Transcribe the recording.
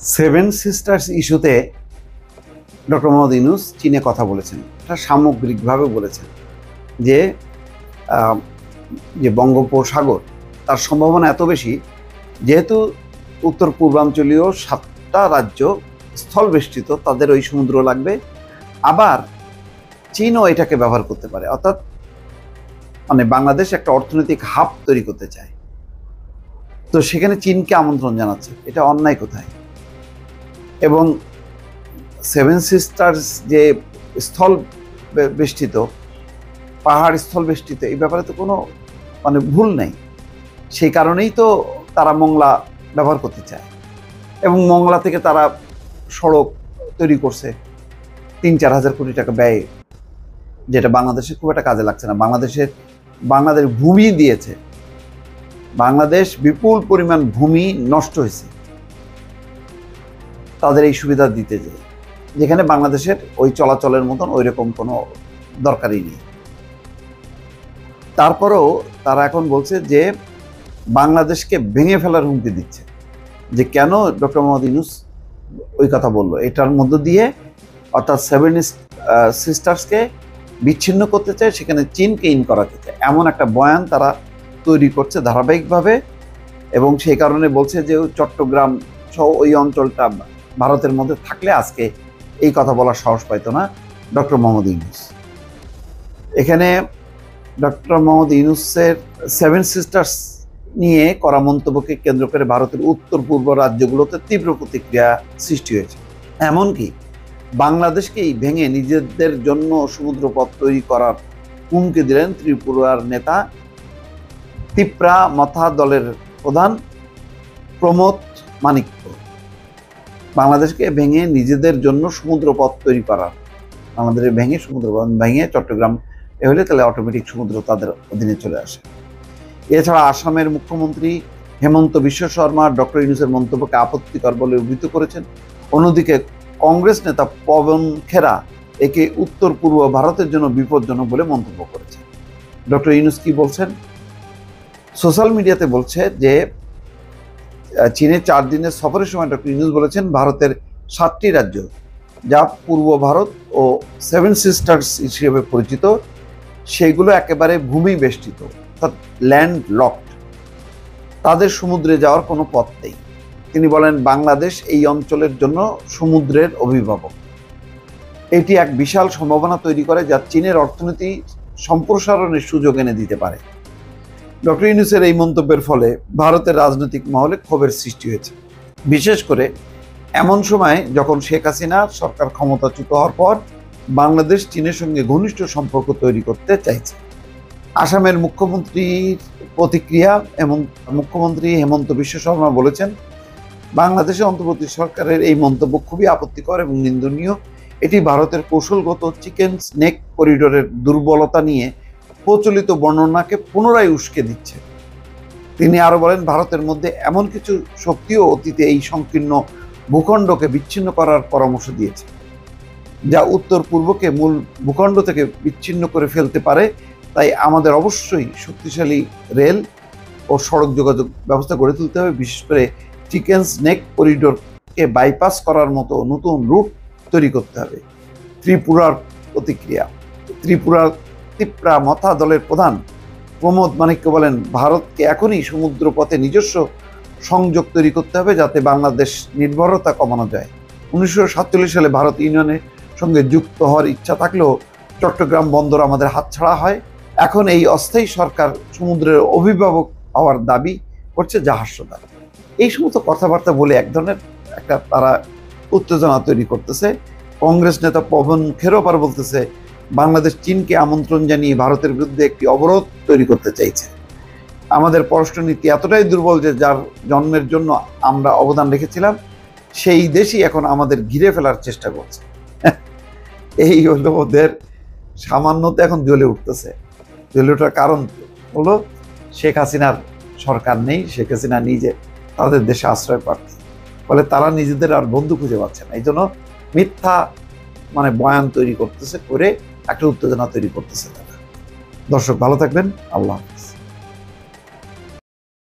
Seven sisters ইস্যুতে doctor Mohammad Yunus চীনে কথা বলেছেন। এটা সামগ্রিকভাবে বলেছেন যে যে বঙ্গোপসাগর তার সম্ভাবনা এত বেশি, যেহেতু উত্তর পূর্বাঞ্চলীয় 7টা রাজ্য স্থলবেষ্টিত, তাদের ওই সমুদ্র লাগবে। আবার চীনও এটাকে ব্যবহার করতে পারে, অর্থাৎ মানে বাংলাদেশ একটা অর্থনৈতিক হাব তৈরি করতে চায়। তো সেখানে চীনকে আমন্ত্রণ জানাচ্ছে, এটা অন্যায় কোথায়? এবং সেভেন সিস্টার্স যে স্থল বেষ্টিত, পাহাড় স্থল বেষ্টিত, এই ব্যাপারে তো কোনো মানে ভুল নেই। সেই কারণেই তো তারা মংলা ব্যবহার করতে চায় এবং মংলা থেকে তারা সড়ক তৈরি করছে 3-4 হাজার কোটি টাকা ব্যয়, যেটা বাংলাদেশে খুব একটা কাজে লাগছে না। বাংলাদেশ ভূমি দিয়েছে, বাংলাদেশ বিপুল পরিমাণ ভূমি নষ্ট হয়েছে তাদের এই সুবিধা দিতে যায়, যেখানে বাংলাদেশের ওই চলাচলের মতন ওই রকম কোনো দরকারই নেই। তারপরেও তারা এখন বলছে যে বাংলাদেশকে ভেঙে ফেলার হুমকি দিচ্ছে। যে কেন ডক্টর মোহাম্মদ ইউনূস ওই কথা বললো, এটার মধ্য দিয়ে অর্থাৎ সেভেন সিস্টার্সকে বিচ্ছিন্ন করতে চায়, সেখানে চীনকে ইন করাতে চায়, এমন একটা বয়ান তারা তৈরি করছে ধারাবাহিকভাবে। এবং সেই কারণে বলছে যে চট্টগ্রাম সহ ওই অঞ্চলটা ভারতের মধ্যে থাকলে আজকে এই কথা বলার সাহস পাইতো না ডক্টর মোহাম্মদ ইউনূস। এখানে ডক্টর মোহাম্মদ ইউনূসের সেভেন সিস্টার্স নিয়ে করা মন্তব্যকে কেন্দ্র করে ভারতের উত্তর পূর্ব রাজ্যগুলোতে তীব্র প্রতিক্রিয়া সৃষ্টি হয়েছে। এমনকি বাংলাদেশকেই ভেঙে নিজেদের জন্য সমুদ্রপথ তৈরি করার হুমকি দিলেন ত্রিপুরার নেতা তিপ্রা মথা দলের প্রধান প্রমোদ মানিক্য। বাংলাদেশকে ভেঙে নিজেদের জন্য সমুদ্রপথ তৈরি করার, বাংলাদেশে ভেঙে সমুদ্রপথ ভেঙে চট্টগ্রাম হলে তাহলে অটোমেটিক সমুদ্র তাদের অধীনে চলে আসে। এছাড়া আসামের মুখ্যমন্ত্রী হেমন্ত বিশ্ব শর্মা ডক্টর ইউনূসের মন্তব্যকে আপত্তিকর বলে অভিহিত করেছেন। অন্যদিকে কংগ্রেস নেতা পবন খেরা একে উত্তর পূর্ব ভারতের জন্য বিপজ্জনক বলে মন্তব্য করেছেন। ডক্টর ইউনূস কি বলছেন? সোশ্যাল মিডিয়াতে বলছে যে চীনে 4 দিনের সফরের সময় ডক্টর ইউনূস বলেছেন ভারতের 7টি রাজ্য, যা পূর্ব ভারত ও সেভেন সিস্টার্স হিসেবে পরিচিত, সেগুলো একেবারে ভূমি বেষ্টিত, অর্থাৎ ল্যান্ড লকড, তাদের সমুদ্রে যাওয়ার কোনো পথ নেই। তিনি বলেন বাংলাদেশ এই অঞ্চলের জন্য সমুদ্রের অভিভাবক। এটি এক বিশাল সম্ভাবনা তৈরি করে যা চীনের অর্থনীতি সম্প্রসারণের সুযোগ এনে দিতে পারে। ডক্টর ইউনূসের এই মন্তব্যের ফলে ভারতের রাজনৈতিক মহলে ক্ষোভের সৃষ্টি হয়েছে, বিশেষ করে এমন সময় যখন শেখ হাসিনা সরকার ক্ষমতাচ্যুত হওয়ার পর বাংলাদেশ চীনের সঙ্গে ঘনিষ্ঠ সম্পর্ক তৈরি করতে চাইছে। আসামের মুখ্যমন্ত্রীর প্রতিক্রিয়া এবং মুখ্যমন্ত্রী হেমন্ত বিশ্ব শর্মা বলেছেন বাংলাদেশের অন্তর্বর্তী সরকারের এই মন্তব্য খুবই আপত্তিকর এবং নিন্দনীয়। এটি ভারতের কৌশলগত চিকেন স্নেক করিডোরের দুর্বলতা নিয়ে প্রচলিত বর্ণনাকে পুনরায় উস্কে দিচ্ছে। তিনি আরো বলেন ভারতের মধ্যে এমন কিছু শক্তিও অতীতে এই সংকীর্ণ ভূখণ্ডকে বিচ্ছিন্ন করার পরামর্শ দিয়েছে, যা উত্তর পূর্বকে মূল ভূখণ্ড থেকে বিচ্ছিন্ন করে ফেলতে পারে। তাই আমাদের অবশ্যই শক্তিশালী রেল ও সড়ক যোগাযোগ ব্যবস্থা গড়ে তুলতে হবে, বিশেষ করে চিকেন স্নেক করিডোরকে বাইপাস করার মতো নতুন রুট তৈরি করতে হবে। ত্রিপুরার প্রতিক্রিয়া, তিপ্রা মথা দলের প্রধান প্রমোদ মানিক্য বলেন ভারতকে এখনই সমুদ্রপথে নিজস্ব সংযোগ তৈরি করতে হবে, যাতে বাংলাদেশ নির্ভরতা কমানো যায়। 1947 সালে ভারত ইউনিয়নের সঙ্গে যুক্ত হওয়ার ইচ্ছা থাকলেও চট্টগ্রাম বন্দর আমাদের হাতছাড়া হয়। এখন এই অস্থায়ী সরকার সমুদ্রের অভিভাবক হওয়ার দাবি করছে, যা হাস্যকর। এই সমস্ত কথাবার্তা বলে এক ধরনের একটা তারা উত্তেজনা তৈরি করতেছে। কংগ্রেস নেতা পবন খেরোপার বলতেছে বাংলাদেশ চীনকে আমন্ত্রণ জানিয়ে ভারতের বিরুদ্ধে একটি অবরোধ তৈরি করতে চাইছে। আমাদের পররাষ্ট্রনীতি এতটাই দুর্বল যে যার জন্মের জন্য আমরা অবদান রেখেছিলাম সেই দেশই এখন আমাদের ঘিরে ফেলার চেষ্টা করছে। এই হলো ওদের সামান্যতা এখন জ্বলে উঠতেছে। জ্বলে ওঠার কারণ হলো শেখ হাসিনার সরকার নেই, শেখ হাসিনা নিজে তাদের দেশে আশ্রয় প্রার্থী, ফলে তারা নিজেদের আর বন্ধু খুঁজে পাচ্ছে না। এই জন্য মিথ্যা মানে বয়ান তৈরি করতেছে, করে একটা উত্তেজনা তৈরি করতেছে তারা। দর্শক ভালো থাকবেন, আল্লাহ হাফেজ।